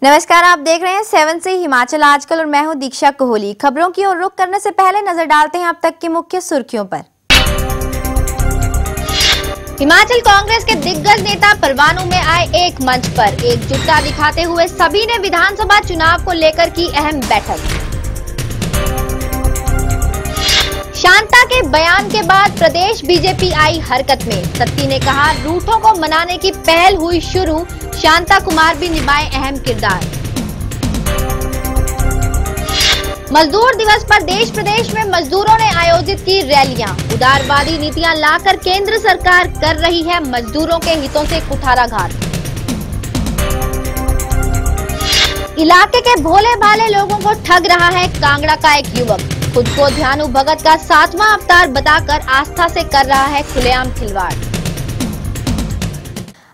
नमस्कार, आप देख रहे हैं 7 सी हिमाचल आजकल और मैं हूं दीक्षा कोहली। खबरों की ओर रुख करने से पहले नजर डालते हैं अब तक की मुख्य सुर्खियों पर। हिमाचल कांग्रेस के दिग्गज नेता परवाणु में आए एक मंच पर। एकजुटता दिखाते हुए सभी ने विधानसभा चुनाव को लेकर की अहम बैठक। शांता के बयान के बाद प्रदेश बीजेपी आई हरकत में। सत्ती ने कहा, रूठों को मनाने की पहल हुई शुरू, शांता कुमार भी निभाए अहम किरदार। मजदूर दिवस पर देश प्रदेश में मजदूरों ने आयोजित की रैलियां। उदारवादी नीतियां लाकर केंद्र सरकार कर रही है मजदूरों के हितों से कुठाराघात। इलाके के भोले भाले लोगों को ठग रहा है कांगड़ा का एक युवक। खुद को ध्यानु भगत का 7वां अवतार बताकर आस्था से कर रहा है खुलेआम खिलवाड़।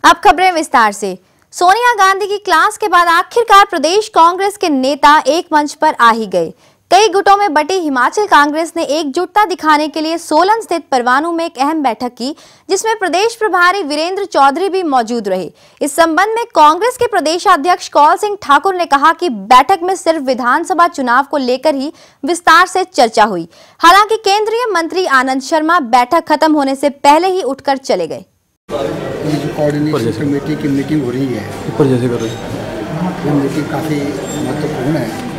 अब खबरें विस्तार से। सोनिया गांधी की क्लास के बाद आखिरकार प्रदेश कांग्रेस के नेता एक मंच पर आ ही गए। कई गुटों में बटी हिमाचल कांग्रेस ने एकजुटता दिखाने के लिए सोलन स्थित परवाणु में एक अहम बैठक की, जिसमें प्रदेश प्रभारी वीरेंद्र चौधरी भी मौजूद रहे। इस संबंध में कांग्रेस के प्रदेशाध्यक्ष कौल सिंह ठाकुर ने कहा कि बैठक में सिर्फ विधानसभा चुनाव को लेकर ही विस्तार से चर्चा हुई। हालांकि केंद्रीय मंत्री आनंद शर्मा बैठक खत्म होने से पहले ही उठकर चले गए। ये जो कोऑर्डिनेशन कमेटी की मीटिंग हो रही है, ये मीटिंग काफ़ी महत्वपूर्ण है।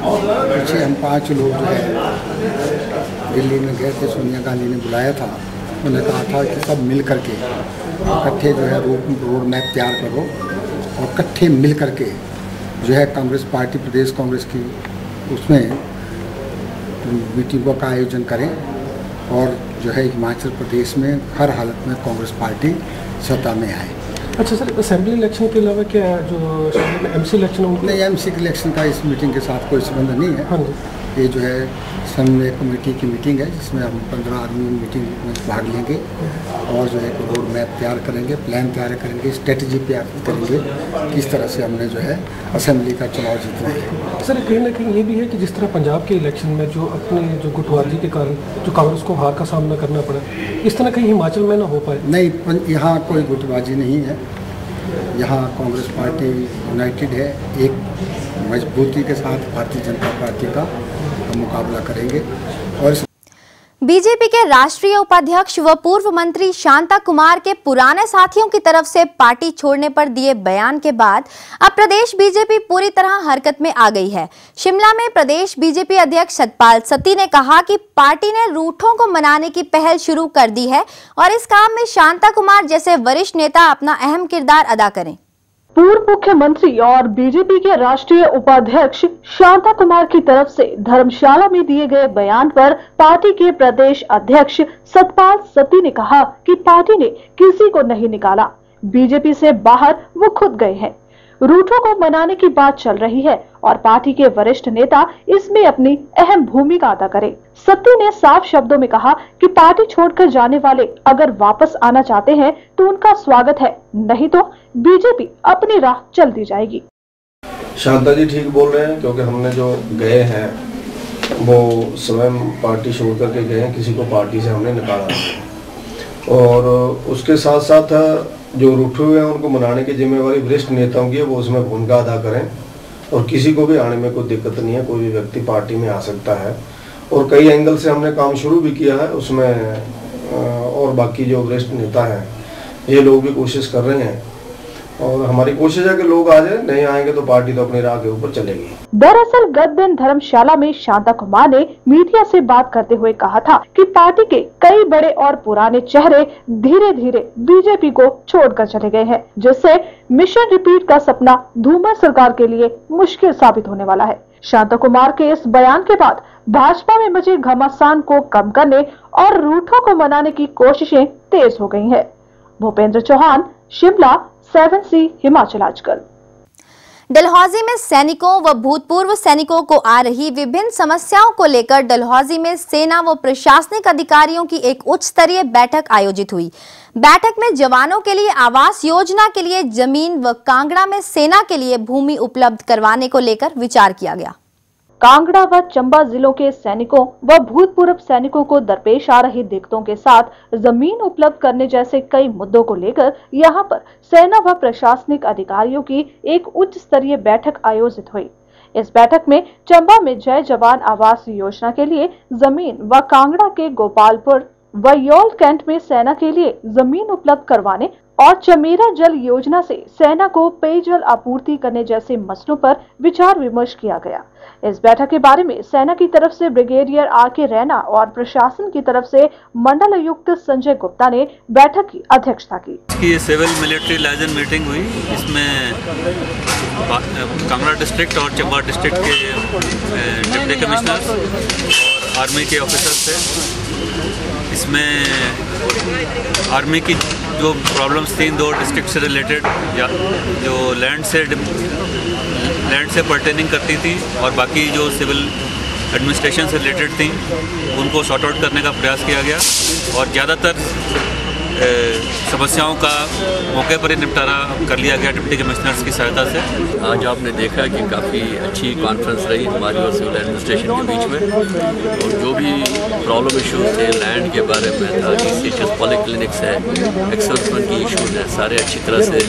पीछे हम 5 लोग जो है दिल्ली में गए थे, सोनिया गांधी ने बुलाया था। उन्होंने कहा था कि सब मिल करके इकट्ठे जो है रोड मैप तैयार करो और इकट्ठे मिल करके जो है कांग्रेस पार्टी, प्रदेश कांग्रेस की उसमें मीटिंगों का आयोजन करें और जो है हिमाचल प्रदेश में हर हालत में कांग्रेस पार्टी सत्ता में आए। अच्छा सर, असेंबली इलेक्शन के अलावा क्या जो एमसी इलेक्शन नहीं, एमसी इलेक्शन का इस मीटिंग के साथ कोई संबंध नहीं है। हाँ, ये जो है समन्वय कमेटी की मीटिंग है, जिसमें हम 15 आदमी मीटिंग में भाग लेंगे और जो है रोड मैप तैयार करेंगे, प्लान तैयार करेंगे, स्ट्रेटजी तैयार करेंगे, किस तरह से हमने जो है असेंबली का चुनाव जीतना है। सर, कहीं ना कहीं ये भी है कि जिस तरह पंजाब के इलेक्शन में जो अपने जो गुटबाजी के कारण जो कांग्रेस को हार का सामना करना पड़ा, इस तरह कहीं हिमाचल में ना हो पाए। नहीं, यहाँ कोई गुटबाजी नहीं है। यहाँ कांग्रेस पार्टी यूनाइटेड है, एक मजबूती के साथ भारतीय जनता पार्टी का मुकाबला करेंगे। और बीजेपी के राष्ट्रीय उपाध्यक्ष व पूर्व मंत्री शांता कुमार के पुराने साथियों की तरफ से पार्टी छोड़ने पर दिए बयान के बाद अब प्रदेश बीजेपी पूरी तरह हरकत में आ गई है। शिमला में प्रदेश बीजेपी अध्यक्ष सतपाल सत्ती ने कहा कि पार्टी ने रूठों को मनाने की पहल शुरू कर दी है और इस काम में शांता कुमार जैसे वरिष्ठ नेता अपना अहम किरदार अदा करें। पूर्व मुख्यमंत्री और बीजेपी के राष्ट्रीय उपाध्यक्ष शांता कुमार की तरफ से धर्मशाला में दिए गए बयान पर पार्टी के प्रदेश अध्यक्ष सतपाल सत्ती ने कहा कि पार्टी ने किसी को नहीं निकाला, बीजेपी से बाहर वो खुद गए हैं। रूठों को मनाने की बात चल रही है और पार्टी के वरिष्ठ नेता इसमें अपनी अहम भूमिका अदा करें। सत्ती ने साफ शब्दों में कहा कि पार्टी छोड़कर जाने वाले अगर वापस आना चाहते हैं तो उनका स्वागत है, नहीं तो बीजेपी अपनी राह चल दी जाएगी। शांता जी ठीक बोल रहे हैं, क्योंकि हमने जो गए हैं वो स्वयं पार्टी छोड़ करके गए हैं, किसी को पार्टी से हमने निकाला। और उसके साथ साथ जो रूठे हुए हैं उनको मनाने की जिम्मेवारी वरिष्ठ नेताओं की है, वो उसमें भूमिका अदा करें। और किसी को भी आने में कोई दिक्कत नहीं है, कोई भी व्यक्ति पार्टी में आ सकता है। और कई एंगल से हमने काम शुरू भी किया है उसमें, और बाकी जो वरिष्ठ नेता हैं ये लोग भी कोशिश कर रहे हैं और हमारी कोशिश है कि लोग आ जाए। नहीं आएंगे तो पार्टी तो अपनी राह के ऊपर चलेगी। दरअसल गत दिन धर्मशाला में शांता कुमार ने मीडिया से बात करते हुए कहा था कि पार्टी के कई बड़े और पुराने चेहरे धीरे धीरे बीजेपी को छोड़कर चले गए हैं, जिससे मिशन रिपीट का सपना धूमर सरकार के लिए मुश्किल साबित होने वाला है। शांता कुमार के इस बयान के बाद भाजपा में मचे घमासान को कम करने और रूठों को मनाने की कोशिशें तेज हो गई है। भूपेंद्र चौहान, शिमला, 7 सी हिमाचल आजकल। डलहौजी में सैनिकों व भूतपूर्व सैनिकों को आ रही विभिन्न समस्याओं को लेकर डलहौजी में सेना व प्रशासनिक अधिकारियों की एक उच्च स्तरीय बैठक आयोजित हुई। बैठक में जवानों के लिए आवास योजना के लिए जमीन व कांगड़ा में सेना के लिए भूमि उपलब्ध करवाने को लेकर विचार किया गया। कांगड़ा व चंबा जिलों के सैनिकों व भूतपूर्व सैनिकों को दरपेश आ रही दिक्कतों के साथ जमीन उपलब्ध करने जैसे कई मुद्दों को लेकर यहां पर सेना व प्रशासनिक अधिकारियों की एक उच्च स्तरीय बैठक आयोजित हुई। इस बैठक में चंबा में जय जवान आवास योजना के लिए जमीन व कांगड़ा के गोपालपुर व यौल कैंट में सेना के लिए जमीन उपलब्ध करवाने और चमेरा जल योजना से सेना को पेयजल आपूर्ति करने जैसे मसलों पर विचार विमर्श किया गया। इस बैठक के बारे में सेना की तरफ से ब्रिगेडियर आर.के. रैना और प्रशासन की तरफ से मंडल आयुक्त संजय गुप्ता ने बैठक की अध्यक्षता की। इसकी सिविल मिलिट्री लाइजन मीटिंग हुई। इसमें कांगड़ा डिस्ट्रिक्ट और चंबा डिस्ट्रिक्ट के डिप्टी कमिश्नर और आर्मी के ऑफिसर्स थे। इसमें आर्मी की जो प्रॉब्लम्स थी दो डिस्ट्रिक्ट से रिलेटेड, या जो लैंड से पर्टेनिंग करती थी और बाकी जो सिविल एडमिनिस्ट्रेशन से रिलेटेड थी उनको सॉर्ट आउट करने का प्रयास किया गया और ज़्यादातर समस्याओं का मौके पर ही निपटारा कर लिया गया डिप्टी कमिश्नर्स की सहायता से। आज आपने देखा कि काफ़ी अच्छी कॉन्फ्रेंस रही हमारी और सिविल एडमिनिस्ट्रेशन के बीच में, और जो भी प्रॉब्लम इशूज़ थे लैंड के बारे में था, DCHS पॉलीक्लिनिक्स है, एक्सर्विसमेंट की इशूज़ है, सारे अच्छी तरह से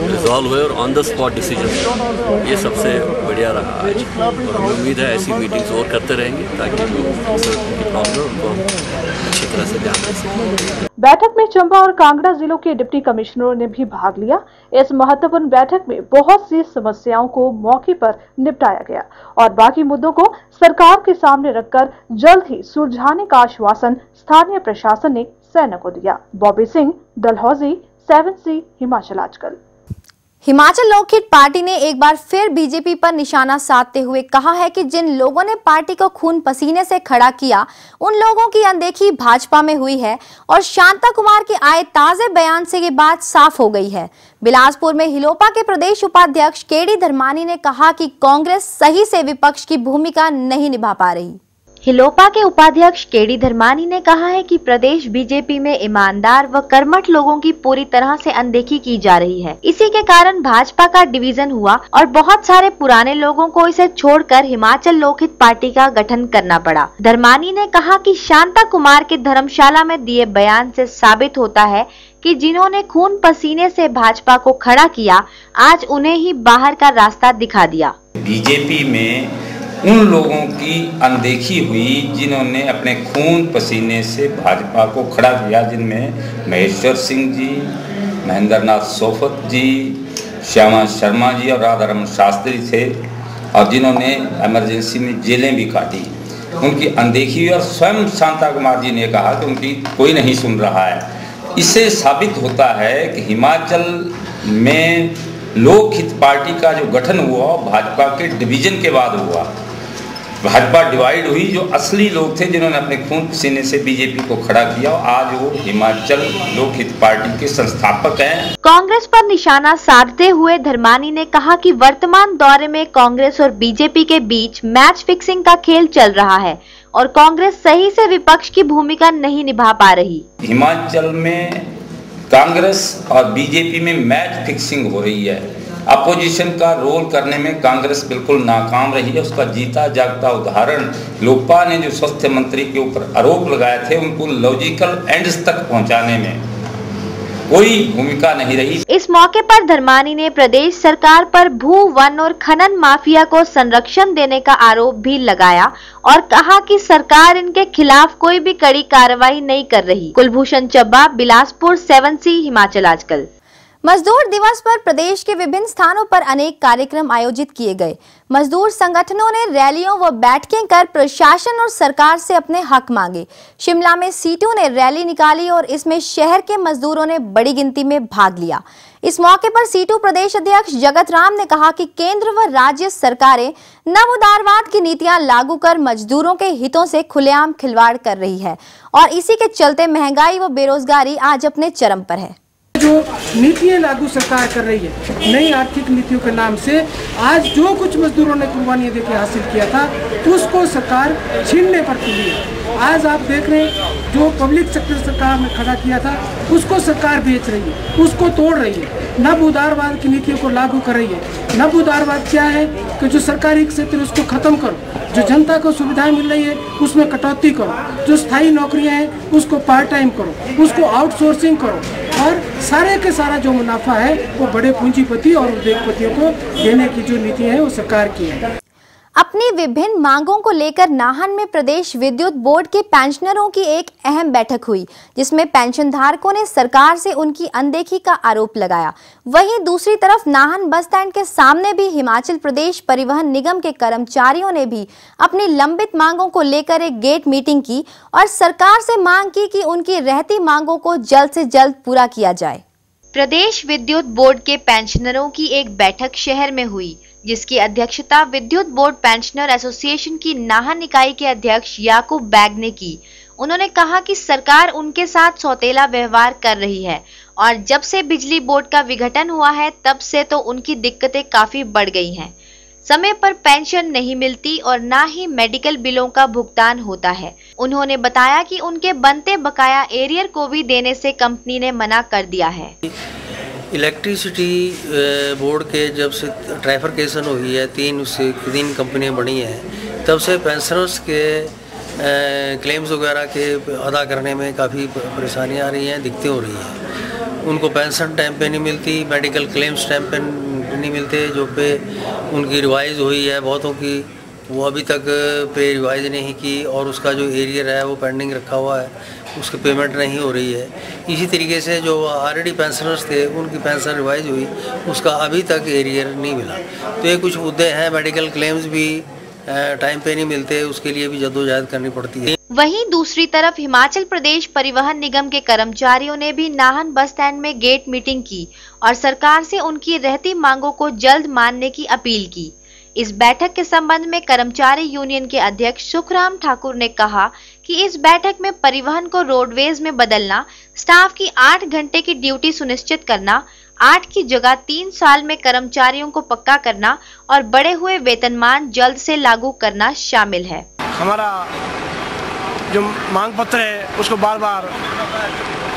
रिजॉल्व हुए और ऑन द स्पॉट डिसीजन। ये सबसे बढ़िया रहा आज, और हमें उम्मीद है ऐसी मीटिंग्स और करते रहेंगे ताकि जो एक्सर्विसमेंट की प्रॉब्लम उनको अच्छी तरह से ध्यान रख सकें। बैठक में चंबा और कांगड़ा जिलों के डिप्टी कमिश्नरों ने भी भाग लिया। इस महत्वपूर्ण बैठक में बहुत सी समस्याओं को मौके पर निपटाया गया और बाकी मुद्दों को सरकार के सामने रखकर जल्द ही सुलझाने का आश्वासन स्थानीय प्रशासन ने सेना को दिया। बॉबी सिंह, डलहौजी, 7C हिमाचल आजकल। हिमाचल लोकहित पार्टी ने एक बार फिर बीजेपी पर निशाना साधते हुए कहा है कि जिन लोगों ने पार्टी को खून पसीने से खड़ा किया उन लोगों की अनदेखी भाजपा में हुई है और शांता कुमार के आए ताजे बयान से ये बात साफ हो गई है। बिलासपुर में हिलोपा के प्रदेश उपाध्यक्ष के.डी. धर्मानी ने कहा कि कांग्रेस सही से विपक्ष की भूमिका नहीं निभा पा रही। हिलोपा के उपाध्यक्ष के.डी. धर्मानी ने कहा है कि प्रदेश बीजेपी में ईमानदार व कर्मठ लोगों की पूरी तरह से अनदेखी की जा रही है। इसी के कारण भाजपा का डिवीजन हुआ और बहुत सारे पुराने लोगों को इसे छोड़कर हिमाचल लोकहित पार्टी का गठन करना पड़ा। धर्मानी ने कहा कि शांता कुमार के धर्मशाला में दिए बयान से साबित होता है कि जिन्होंने खून पसीने से भाजपा को खड़ा किया आज उन्हें ही बाहर का रास्ता दिखा दिया। बीजेपी में उन लोगों की अनदेखी हुई जिन्होंने अपने खून पसीने से भाजपा को खड़ा किया, जिनमें महेश्वर सिंह जी, महेंद्र नाथ सोफत जी, श्यामा शर्मा जी और राधारमण शास्त्री थे, और जिन्होंने इमरजेंसी में जेलें भी काटी। उनकी अनदेखी हुई और स्वयं शांता कुमार जी ने कहा कि उनकी कोई नहीं सुन रहा है। इससे साबित होता है कि हिमाचल में लोकहित पार्टी का जो गठन हुआ भाजपा के डिवीजन के बाद हुआ। भाजपा डिवाइड हुई, जो असली लोग थे जिन्होंने अपने खून पसीने से बीजेपी को खड़ा किया, आज वो हिमाचल लोकहित पार्टी के संस्थापक हैं। कांग्रेस पर निशाना साधते हुए धर्मानी ने कहा कि वर्तमान दौरे में कांग्रेस और बीजेपी के बीच मैच फिक्सिंग का खेल चल रहा है और कांग्रेस सही से विपक्ष की भूमिका नहीं निभा पा रही। हिमाचल में कांग्रेस और बीजेपी में मैच फिक्सिंग हो रही है। अपोजिशन का रोल करने में कांग्रेस बिल्कुल नाकाम रही है। उसका जीता जागता उदाहरण लोकपा ने जो स्वास्थ्य मंत्री के ऊपर आरोप लगाए थे, उनको लॉजिकल एंड्स तक पहुंचाने में कोई भूमिका नहीं रही। इस मौके पर धर्मानी ने प्रदेश सरकार पर भू, वन और खनन माफिया को संरक्षण देने का आरोप भी लगाया और कहा कि सरकार इनके खिलाफ कोई भी कड़ी कार्रवाई नहीं कर रही। कुलभूषण चब्बा, बिलासपुर, 7C हिमाचल आजकल। मजदूर दिवस पर प्रदेश के विभिन्न स्थानों पर अनेक कार्यक्रम आयोजित किए गए। मजदूर संगठनों ने रैलियों व बैठकें कर प्रशासन और सरकार से अपने हक मांगे। शिमला में सीटू ने रैली निकाली और इसमें शहर के मजदूरों ने बड़ी गिनती में भाग लिया। इस मौके पर सीटू प्रदेश अध्यक्ष जगत राम ने कहा कि केंद्र व राज्य सरकारें नव उदारवाद की नीतियां लागू कर मजदूरों के हितों से खुलेआम खिलवाड़ कर रही है और इसी के चलते महंगाई व बेरोजगारी आज अपने चरम पर है। जो नीतियां लागू सरकार कर रही है, नई आर्थिक नीतियों के नाम से आज जो कुछ मजदूरों ने कुर्बानियां देकर हासिल किया था उसको सरकार छीनने पर तुली है। आज आप देख रहे हैं जो पब्लिक सेक्टर सरकार ने खड़ा किया था उसको सरकार बेच रही है, उसको तोड़ रही है। नव उदारवाद की नीतियों को लागू कर रही है। नव उदारवाद क्या है कि जो सरकारी क्षेत्र उसको खत्म करो, जो जनता को सुविधाएं मिल रही है उसमें कटौती करो, जो स्थायी नौकरियां हैं उसको पार्ट टाइम करो, उसको आउटसोर्सिंग करो, और सारे के सारा जो मुनाफा है वो बड़े पूंजीपति और उद्योगपतियों को देने की जो नीति है वो सरकार की है। अपनी विभिन्न मांगों को लेकर नाहन में प्रदेश विद्युत बोर्ड के पेंशनरों की एक अहम बैठक हुई, जिसमें पेंशन धारकों ने सरकार से उनकी अनदेखी का आरोप लगाया। वहीं दूसरी तरफ नाहन बस स्टैंड के सामने भी हिमाचल प्रदेश परिवहन निगम के कर्मचारियों ने भी अपनी लंबित मांगों को लेकर एक गेट मीटिंग की और सरकार से मांग की कि उनकी रहती मांगों को जल्द से जल्द पूरा किया जाए। प्रदेश विद्युत बोर्ड के पेंशनरों की एक बैठक शहर में हुई, जिसकी अध्यक्षता विद्युत बोर्ड पेंशनर एसोसिएशन की नाहन इकाई के अध्यक्ष याकूब बैग ने की। उन्होंने कहा कि सरकार उनके साथ सौतेला व्यवहार कर रही है और जब से बिजली बोर्ड का विघटन हुआ है तब से तो उनकी दिक्कतें काफी बढ़ गई हैं। समय पर पेंशन नहीं मिलती और ना ही मेडिकल बिलों का भुगतान होता है। उन्होंने बताया कि उनके बनते बकाया एरियर को भी देने से कंपनी ने मना कर दिया है। इलेक्ट्रिसिटी बोर्ड के जब से ट्राइफरकेशन हुई है, तीन कंपनियां बनी हैं, तब से पेंशनर्स के क्लेम्स वगैरह के अदा करने में काफ़ी परेशानियां आ रही हैं, दिक्कतें हो रही हैं। उनको पेंशन टाइम पे नहीं मिलती, मेडिकल क्लेम्स टाइम पे नहीं मिलते, जो पे उनकी रिवाइज़ हुई है बहुतों की, वो अभी तक पे रिवाइज नहीं की और उसका जो एरियर है वो पेंडिंग रखा हुआ है, उसकी पेमेंट नहीं हो रही है। इसी तरीके से जो ऑलरेडी पेंशनर्स थे उनकी पेंशन रिवाइज हुई, उसका अभी तक एरियर नहीं मिला। तो ये कुछ मुद्दे हैं, मेडिकल क्लेम्स भी टाइम पे नहीं मिलते, उसके लिए भी जद्दोजहद करनी पड़ती है। वहीं दूसरी तरफ हिमाचल प्रदेश परिवहन निगम के कर्मचारियों ने भी नाहन बस स्टैंड में गेट मीटिंग की और सरकार से उनकी रहती मांगों को जल्द मानने की अपील की। इस बैठक के संबंध में कर्मचारी यूनियन के अध्यक्ष सुखराम ठाकुर ने कहा कि इस बैठक में परिवहन को रोडवेज में बदलना, स्टाफ की 8 घंटे की ड्यूटी सुनिश्चित करना, 8 की जगह 3 साल में कर्मचारियों को पक्का करना और बढ़े हुए वेतनमान जल्द से लागू करना शामिल है। हमारा जो मांग पत्र है उसको बार बार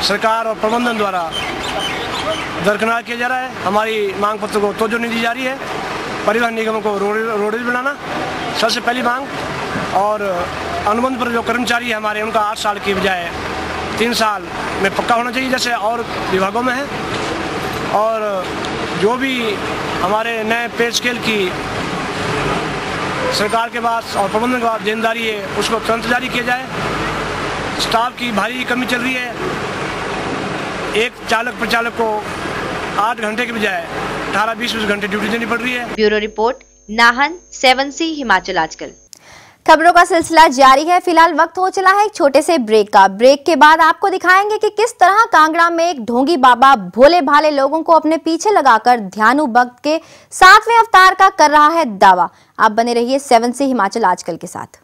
सरकार और प्रबंधन द्वारा दरकिनार किया जा रहा है। हमारी मांग पत्र को तवज्जो नहीं दी जा रही है। परिवहन निगम को रोडवेज बनाना सबसे पहली मांग, और अनुबंध पर जो कर्मचारी है हमारे, उनका 8 साल की बजाय 3 साल में पक्का होना चाहिए जैसे और विभागों में है। और जो भी हमारे नए पे स्केल की सरकार के पास और प्रबंधन के पास देनदारी है उसको तुरंत जारी किया जाए। स्टाफ की भारी कमी चल रही है, एक चालक प्रचालक को 8 घंटे के बजाय 18-20 घंटे ड्यूटी देनी पड़ रही है। Bureau report, Nahan, 7C Himachal आजकल। खबरों का सिलसिला जारी है। फिलहाल वक्त हो चला है एक छोटे से ब्रेक का। ब्रेक के बाद आपको दिखाएंगे कि किस तरह कांगड़ा में एक ढोंगी बाबा भोले भाले लोगों को अपने पीछे लगाकर ध्यानु भक्त के 7वें अवतार का कर रहा है दावा। आप बने रहिए 7C हिमाचल आजकल के साथ।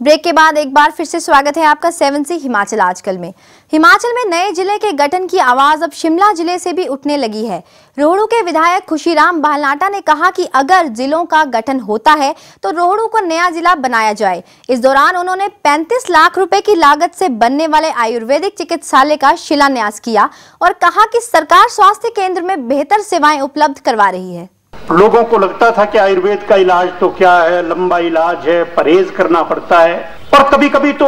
ब्रेक के बाद एक बार फिर से स्वागत है आपका 7C हिमाचल आजकल में। हिमाचल में नए जिले के गठन की आवाज अब शिमला जिले से भी उठने लगी है। रोहड़ू के विधायक खुशीराम बालनाटा ने कहा कि अगर जिलों का गठन होता है तो रोहड़ू को नया जिला बनाया जाए। इस दौरान उन्होंने 35 लाख रुपए की लागत से बनने वाले आयुर्वेदिक चिकित्सालय का शिलान्यास किया और कहा कि सरकार स्वास्थ्य केंद्र में बेहतर सेवाएं उपलब्ध करवा रही है। लोगों को लगता था कि आयुर्वेद का इलाज तो क्या है, लंबा इलाज है, परहेज करना पड़ता है, और कभी कभी तो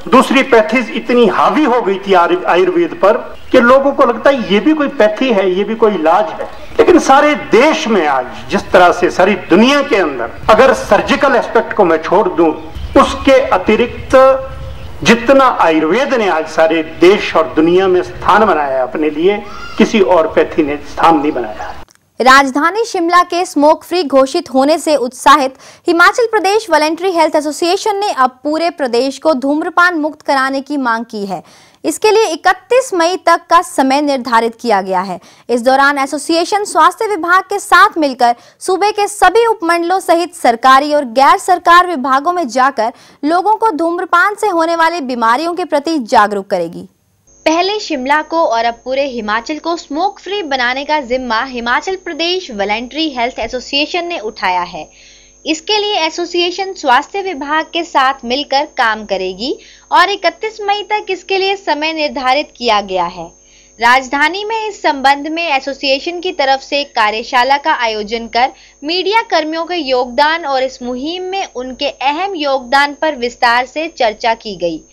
दूसरी पैथीज इतनी हावी हो गई थी आयुर्वेद पर कि लोगों को लगता है ये भी कोई पैथी है, ये भी कोई इलाज है। लेकिन सारे देश में आज जिस तरह से सारी दुनिया के अंदर, अगर सर्जिकल एस्पेक्ट को मैं छोड़ दूं, उसके अतिरिक्त जितना आयुर्वेद ने आज सारे देश और दुनिया में स्थान बनाया अपने लिए, किसी और पैथी ने स्थान नहीं बनाया। राजधानी शिमला के स्मोक फ्री घोषित होने से उत्साहित Himachal Pradesh voluntary health association ने अब पूरे प्रदेश को धूम्रपान मुक्त कराने की मांग की है। इसके लिए 31 मई तक का समय निर्धारित किया गया है। इस दौरान एसोसिएशन स्वास्थ्य विभाग के साथ मिलकर सूबे के सभी उपमंडलों सहित सरकारी और गैर सरकार विभागों में जाकर लोगों को धूम्रपान से होने वाली बीमारियों के प्रति जागरूक करेगी। पहले शिमला को और अब पूरे हिमाचल को स्मोक फ्री बनाने का जिम्मा Himachal Pradesh voluntary health association ने उठाया है। इसके लिए एसोसिएशन स्वास्थ्य विभाग के साथ मिलकर काम करेगी और 31 मई तक इसके लिए समय निर्धारित किया गया है। राजधानी में इस संबंध में एसोसिएशन की तरफ से एक कार्यशाला का आयोजन कर मीडिया कर्मियों के योगदान और इस मुहिम में उनके अहम योगदान पर विस्तार से चर्चा की गई।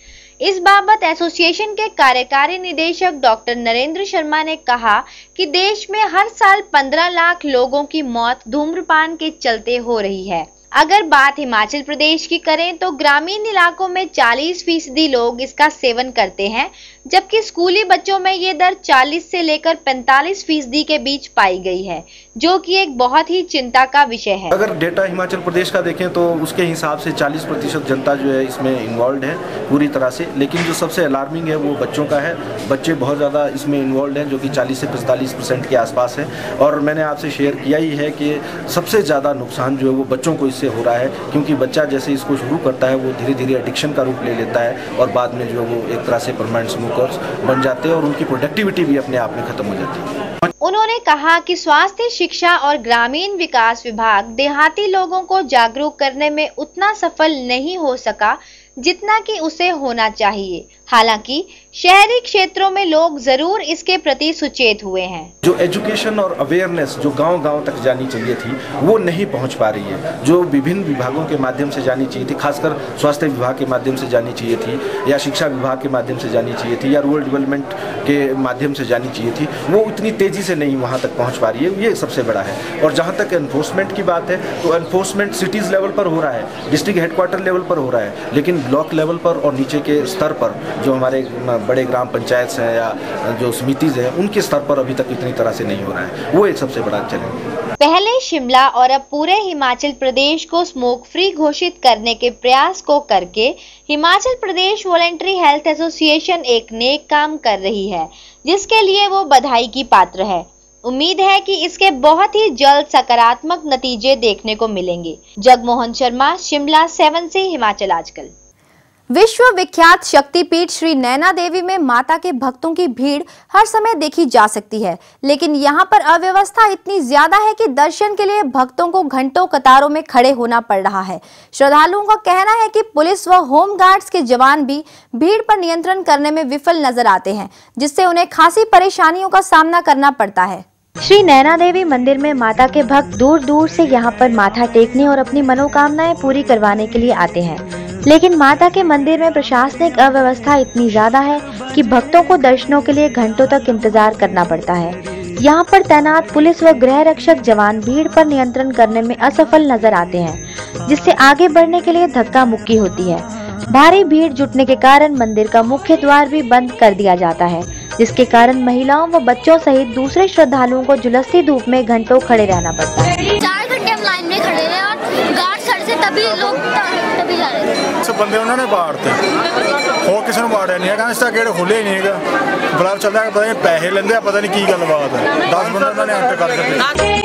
इस बाबत एसोसिएशन के कार्यकारी निदेशक डॉक्टर नरेंद्र शर्मा ने कहा कि देश में हर साल 15 लाख लोगों की मौत धूम्रपान के चलते हो रही है। अगर बात हिमाचल प्रदेश की करें तो ग्रामीण इलाकों में 40% लोग इसका सेवन करते हैं, जबकि स्कूली बच्चों में ये दर 40 से लेकर 45% के बीच पाई गई है, जो कि एक बहुत ही चिंता का विषय है। अगर डेटा हिमाचल प्रदेश का देखें तो उसके हिसाब से 40% जनता जो है इसमें इन्वॉल्व है पूरी तरह से, लेकिन जो सबसे अलार्मिंग है वो बच्चों का है। बच्चे बहुत ज़्यादा इसमें इन्वॉल्व हैं, जो कि 40 से 45% के आसपास है। और मैंने आपसे शेयर किया ही है कि सबसे ज़्यादा नुकसान जो है वो बच्चों को इससे हो रहा है, क्योंकि बच्चा जैसे इसको शुरू करता है वो धीरे धीरे एडिक्शन का रूप ले लेता है और बाद में जो वो एक तरह से परमानेंट स्मोकर्स बन जाते हैं और उनकी प्रोडक्टिविटी भी अपने आप में खत्म हो जाती है। उन्होंने कहा कि स्वास्थ्य, शिक्षा और ग्रामीण विकास विभाग देहाती लोगों को जागरूक करने में उतना सफल नहीं हो सका जितना कि उसे होना चाहिए। हालांकि शहरी क्षेत्रों में लोग जरूर इसके प्रति सुचेत हुए हैं। जो एजुकेशन और अवेयरनेस जो गांव-गांव तक जानी चाहिए थी वो नहीं पहुंच पा रही है, जो विभिन्न विभागों के माध्यम से जानी चाहिए थी, खासकर स्वास्थ्य विभाग के माध्यम से जानी चाहिए थी या शिक्षा विभाग के माध्यम से जानी चाहिए थी या रूरल डेवलपमेंट के माध्यम से जानी चाहिए थी, वो इतनी तेजी से नहीं वहाँ तक पहुँच पा रही है। ये सबसे बड़ा है। और जहाँ तक एनफोर्समेंट की बात है तो एनफोर्समेंट सिटीज़ लेवल पर हो रहा है, डिस्ट्रिक्ट हेडक्वार्टर लेवल पर हो रहा है, लेकिन ब्लॉक लेवल पर और नीचे के स्तर पर जो हमारे बड़े ग्राम पंचायत हैं या जो समितिज हैं उनके स्तर पर अभी तक इतनी तरह से नहीं हो रहा है। वो एक सबसे बड़ा चैलेंज है। पहले शिमला और अब पूरे हिमाचल प्रदेश को स्मोक फ्री घोषित करने के प्रयास को करके Himachal Pradesh voluntary health association एक नेक काम कर रही है, जिसके लिए वो बधाई की पात्र है। उम्मीद है कि इसके बहुत ही जल्द सकारात्मक नतीजे देखने को मिलेंगे। जगमोहन शर्मा, शिमला 7C हिमाचल आजकल। विश्व विख्यात शक्तिपीठ श्री नैना देवी में माता के भक्तों की भीड़ हर समय देखी जा सकती है, लेकिन यहां पर अव्यवस्था इतनी ज्यादा है कि दर्शन के लिए भक्तों को घंटों कतारों में खड़े होना पड़ रहा है। श्रद्धालुओं का कहना है कि पुलिस व होम गार्ड्स के जवान भी भीड़ पर नियंत्रण करने में विफल नजर आते हैं, जिससे उन्हें खासी परेशानियों का सामना करना पड़ता है। श्री नैना देवी मंदिर में माता के भक्त दूर दूर से यहाँ पर माथा टेकने और अपनी मनोकामनाएं पूरी करवाने के लिए आते हैं, लेकिन माता के मंदिर में प्रशासनिक अव्यवस्था इतनी ज्यादा है कि भक्तों को दर्शनों के लिए घंटों तक इंतजार करना पड़ता है। यहाँ पर तैनात पुलिस व गृह रक्षक जवान भीड़ पर नियंत्रण करने में असफल नजर आते हैं, जिससे आगे बढ़ने के लिए धक्का मुक्की होती है। भारी भीड़ जुटने के कारण मंदिर का मुख्य द्वार भी बंद कर दिया जाता है, जिसके कारण महिलाओं व बच्चों सहित दूसरे श्रद्धालुओं को झुलसती धूप में घंटों खड़े रहना पड़ता है। 4 घंटे हम लाइन में खड़े रहे और गार्ड खड़े से तभी लोग तभी जा रहे थे। सब बंदे उन्होंने बाढ़ते हो किसी ने बाढ़ नहीं है, कहना इसका गेट खुले नहीं है, बड़ा चलता है, पता नहीं पैसे लेंदे, पता नहीं की गलबात है। 10 बंदे उन्होंने एंटर कर दिए।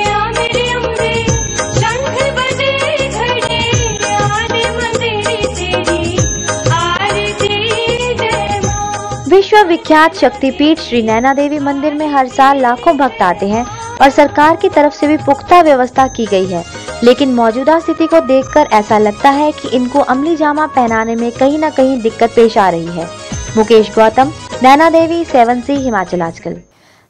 विश्व विख्यात शक्तिपीठ श्री नैना देवी मंदिर में हर साल लाखों भक्त आते हैं और सरकार की तरफ से भी पुख्ता व्यवस्था की गई है, लेकिन मौजूदा स्थिति को देखकर ऐसा लगता है कि इनको अमली जामा पहनाने में कहीं न कहीं दिक्कत पेश आ रही है। मुकेश गौतम, नैना देवी, 7C हिमाचल आजकल।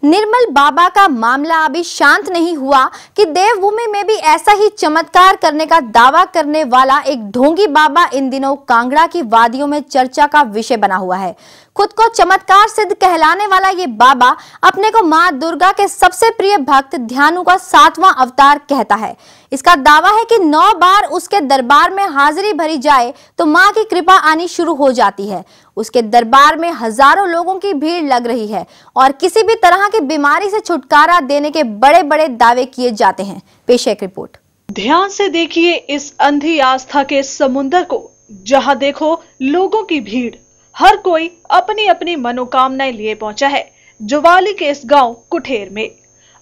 निर्मल बाबा का मामला अभी शांत नहीं हुआ कि देवभूमि में भी ऐसा ही चमत्कार करने का दावा करने वाला एक ढोंगी बाबा इन दिनों कांगड़ा की वादियों में चर्चा का विषय बना हुआ है। खुद को चमत्कार सिद्ध कहलाने वाला ये बाबा अपने को मां दुर्गा के सबसे प्रिय भक्त ध्यानु का 7वां अवतार कहता है। इसका दावा है कि 9 बार उसके दरबार में हाजिरी भरी जाए तो मां की कृपा आनी शुरू हो जाती है। उसके दरबार में हजारों लोगों की भीड़ लग रही है और किसी भी तरह की बीमारी से छुटकारा देने के बड़े बड़े दावे किए जाते हैं। पेश है एक रिपोर्ट। ध्यान से देखिए इस अंधी आस्था के समुंदर को, जहां देखो लोगों की भीड़, हर कोई अपनी अपनी मनोकामनाएं लिए पहुंचा है जुवाली के इस गांव कुठेर में।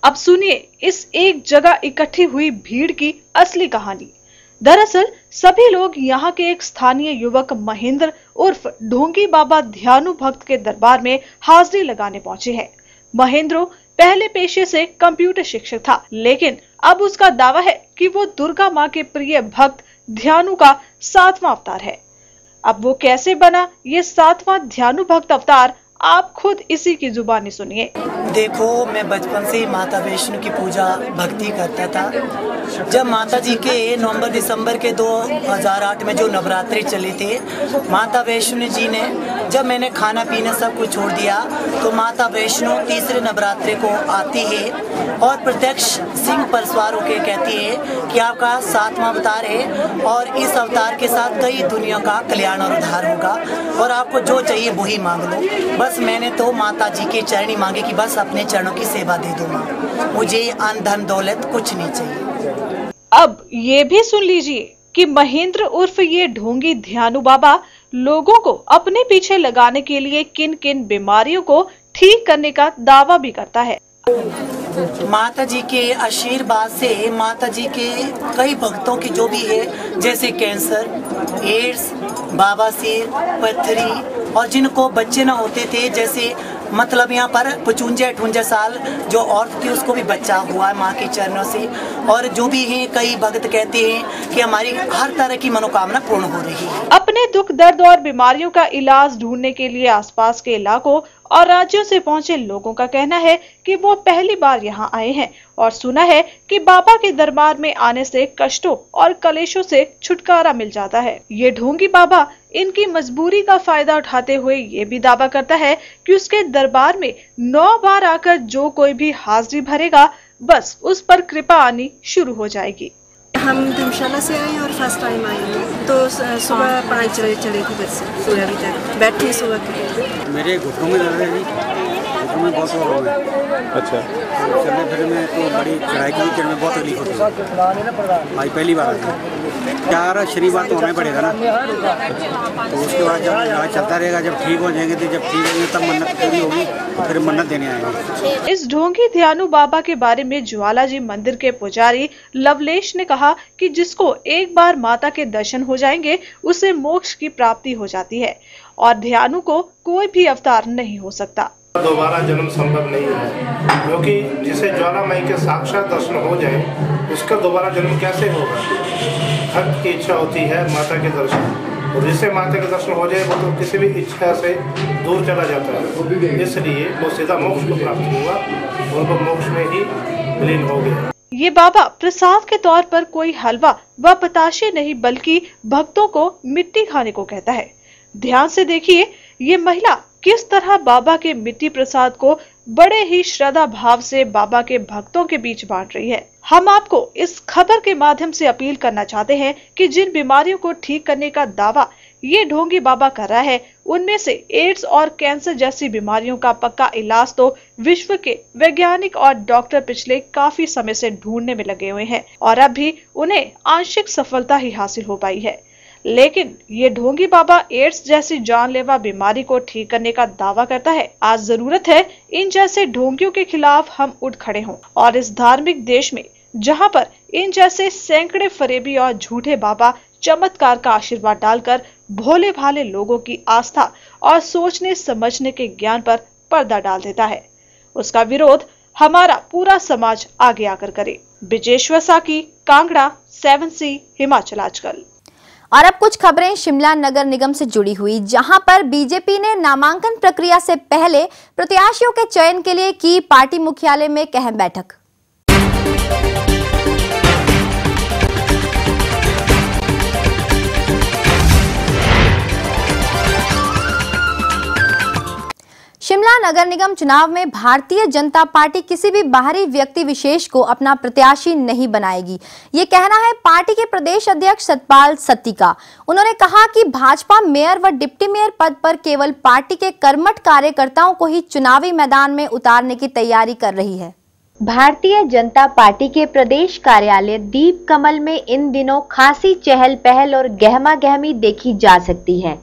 अब सुनिए इस एक जगह इकट्ठी हुई भीड़ की असली कहानी। दरअसल सभी लोग यहाँ के एक स्थानीय युवक महेंद्र उर्फ ढोंगी बाबा ध्यानु भक्त के दरबार में हाजिरी लगाने पहुंचे हैं। महेंद्र पहले पेशे से कंप्यूटर शिक्षक था, लेकिन अब उसका दावा है कि वो दुर्गा माँ के प्रिय भक्त ध्यानु का 7वां अवतार है। अब वो कैसे बना ये 7वां ध्यानु भक्त अवतार, आप खुद इसी की जुबानी सुनिए। देखो, मैं बचपन से ही माता वैष्णो की पूजा भक्ति करता था। जब माता जी के नवंबर दिसंबर के 2008 में जो नवरात्रि चले थे, माता वैष्णो जी ने जब मैंने खाना पीना सब कुछ छोड़ दिया तो माता वैष्णो तीसरे नवरात्रि को आती है और प्रत्यक्ष सिंह पर सवार होकर कहती है कि आपका 7वां अवतार है और इस अवतार के साथ कई दुनिया का कल्याण और उद्धार होगा और आपको जो चाहिए वही मांग लो। बस मैंने तो माता जी के चरणी मांगे कि बस अपने चरणों की सेवा दे दो माँ, मुझे अन्न धन दौलत कुछ नहीं चाहिए। अब ये भी सुन लीजिए कि महेंद्र उर्फ ये ढोंगी ध्यानु बाबा लोगों को अपने पीछे लगाने के लिए किन किन बीमारियों को ठीक करने का दावा भी करता है। माता जी के आशीर्वाद से माता जी के कई भक्तों की जो भी है, जैसे कैंसर, एड्स, बवासीर, पथरी और जिनको बच्चे न होते थे, जैसे मतलब यहाँ पर 55-58 साल जो औरत थी उसको भी बच्चा हुआ है माँ के चरणों से। और जो भी हैं कई भक्त कहते हैं कि हमारी हर तरह की मनोकामना पूर्ण हो रही है। अपने दुख दर्द और बीमारियों का इलाज ढूंढने के लिए आसपास के इलाकों और राज्यों से पहुंचे लोगों का कहना है कि वो पहली बार यहां आए हैं और सुना है कि बाबा के दरबार में आने से कष्टों और कलेशों से छुटकारा मिल जाता है। ये ढोंगी बाबा इनकी मजबूरी का फायदा उठाते हुए ये भी दावा करता है कि उसके दरबार में 9 बार आकर जो कोई भी हाजिरी भरेगा बस उस पर कृपा आनी शुरू हो जाएगी। हम धर्मशाला से आए और फर्स्ट टाइम आए हैं, तो सुबह पढ़ाई चले थे बस से अभी तक बैठे सुबह के। मेरे घुटनों में दर्द है जी, घुटनों में बहुत प्रॉब्लम है। अच्छा। चलने फिरने में तो बड़ी चढ़ाई की चढ़ने में बहुत तकलीफ होती है। भाई पहली बार क्या शनिवार तो होना ही पड़ेगा ना, तो उसके बाद जब इलाज चलता रहेगा, जब ठीक हो जाएंगे तो जब ठीक होंगे तब मन्नत पूरी होगी, फिर मन्नत देने आएंगे। इस ढोंगी ध्यानु बाबा के बारे में ज्वाला जी मंदिर के पुजारी लवलेश ने कहा कि जिसको एक बार माता के दर्शन हो जाएंगे उसे मोक्ष की प्राप्ति हो जाती है और ध्यानु को कोई भी अवतार नहीं हो सकता। दोबारा जन्म संभव नहीं है, क्योंकि जिसे ज्वाला माई के साक्षात दर्शन हो जाए उसका दोबारा जन्म कैसे होगा। भक्त की इच्छा होती है माता के दर्शन, और जिससे माता के दर्शन हो जाए वो तो किसी भी इच्छा से दूर चला जाता है, इसलिए वो सीधा मोक्ष को प्राप्त हुआ, उनको मोक्ष में ही विलीन हो गया। ये बाबा प्रसाद के तौर पर कोई हलवा व बताशे नहीं बल्कि भक्तों को मिट्टी खाने को कहता है। ध्यान से देखिए ये महिला किस तरह बाबा के मिट्टी प्रसाद को बड़े ही श्रद्धा भाव से बाबा के भक्तों के बीच बांट रही है। हम आपको इस खबर के माध्यम से अपील करना चाहते हैं कि जिन बीमारियों को ठीक करने का दावा ये ढोंगी बाबा कर रहा है, उनमें से एड्स और कैंसर जैसी बीमारियों का पक्का इलाज तो विश्व के वैज्ञानिक और डॉक्टर पिछले काफी समय से ढूंढने में लगे हुए हैं और अब भी उन्हें आंशिक सफलता ही हासिल हो पाई है। लेकिन ये ढोंगी बाबा एड्स जैसी जानलेवा बीमारी को ठीक करने का दावा करता है। आज जरूरत है इन जैसे ढोंगियों के खिलाफ हम उठ खड़े हों और इस धार्मिक देश में जहां पर इन जैसे सैकड़े फरेबी और झूठे बाबा चमत्कार का आशीर्वाद डालकर भोले भाले लोगों की आस्था और सोचने समझने के ज्ञान पर पर्दा डाल देता है, उसका विरोध हमारा पूरा समाज आगे आकर करे। बिजेश्वर साकी, कांगड़ा, 7C, हिमाचल आजकल। और अब कुछ खबरें शिमला नगर निगम से जुड़ी हुई, जहां पर बीजेपी ने नामांकन प्रक्रिया से पहले प्रत्याशियों के चयन के लिए की पार्टी मुख्यालय में एक अहम बैठक। शिमला नगर निगम चुनाव में भारतीय जनता पार्टी किसी भी बाहरी व्यक्ति विशेष को अपना प्रत्याशी नहीं बनाएगी, ये कहना है पार्टी के प्रदेश अध्यक्ष सतपाल सत्ती का। उन्होंने कहा कि भाजपा मेयर व डिप्टी मेयर पद पर केवल पार्टी के कर्मठ कार्यकर्ताओं को ही चुनावी मैदान में उतारने की तैयारी कर रही है। भारतीय जनता पार्टी के प्रदेश कार्यालय दीप कमल में इन दिनों खासी चहल पहल और गहमा गहमी देखी जा सकती है।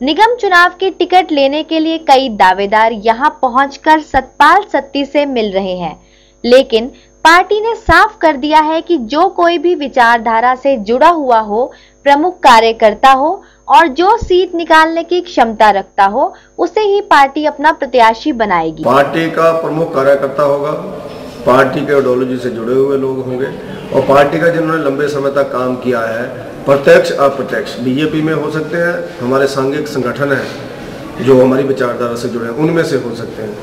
निगम चुनाव की टिकट लेने के लिए कई दावेदार यहां पहुंचकर सतपाल सत्ती से मिल रहे हैं, लेकिन पार्टी ने साफ कर दिया है कि जो कोई भी विचारधारा से जुड़ा हुआ हो, प्रमुख कार्यकर्ता हो और जो सीट निकालने की क्षमता रखता हो, उसे ही पार्टी अपना प्रत्याशी बनाएगी। पार्टी का प्रमुख कार्यकर्ता होगा, पार्टी के आइडियोलॉजी से जुड़े हुए लोग होंगे और पार्टी का जिन्होंने लंबे समय तक काम किया है, प्रत्यक्ष अप्रत्यक्ष, बीजेपी में हो सकते हैं, हमारे सांघिक संगठन है जो हमारी विचारधारा से जुड़े हैं उनमें से हो सकते हैं,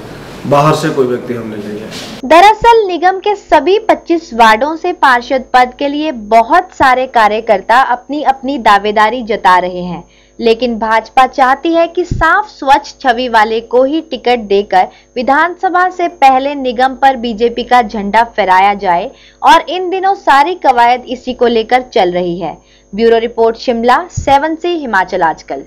बाहर से कोई व्यक्ति हम नहीं है। दरअसल निगम के सभी 25 वार्डों से पार्षद पद के लिए बहुत सारे कार्यकर्ता अपनी अपनी दावेदारी जता रहे हैं, लेकिन भाजपा चाहती है कि साफ स्वच्छ छवि वाले को ही टिकट देकर विधानसभा से पहले निगम पर बीजेपी का झंडा फहराया जाए और इन दिनों सारी कवायद इसी को लेकर चल रही है। Bureau report Shimla, 7C Himachal आजकल।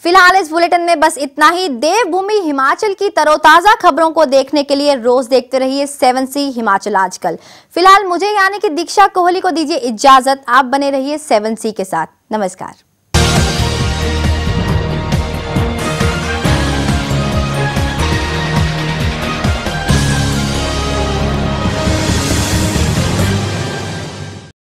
फिलहाल इस बुलेटिन में बस इतना ही। देवभूमि हिमाचल की तरोताजा खबरों को देखने के लिए रोज देखते रहिए 7C हिमाचल आजकल। फिलहाल मुझे यानी कि दीक्षा कोहली को दीजिए इजाजत। आप बने रहिए 7C के साथ। नमस्कार।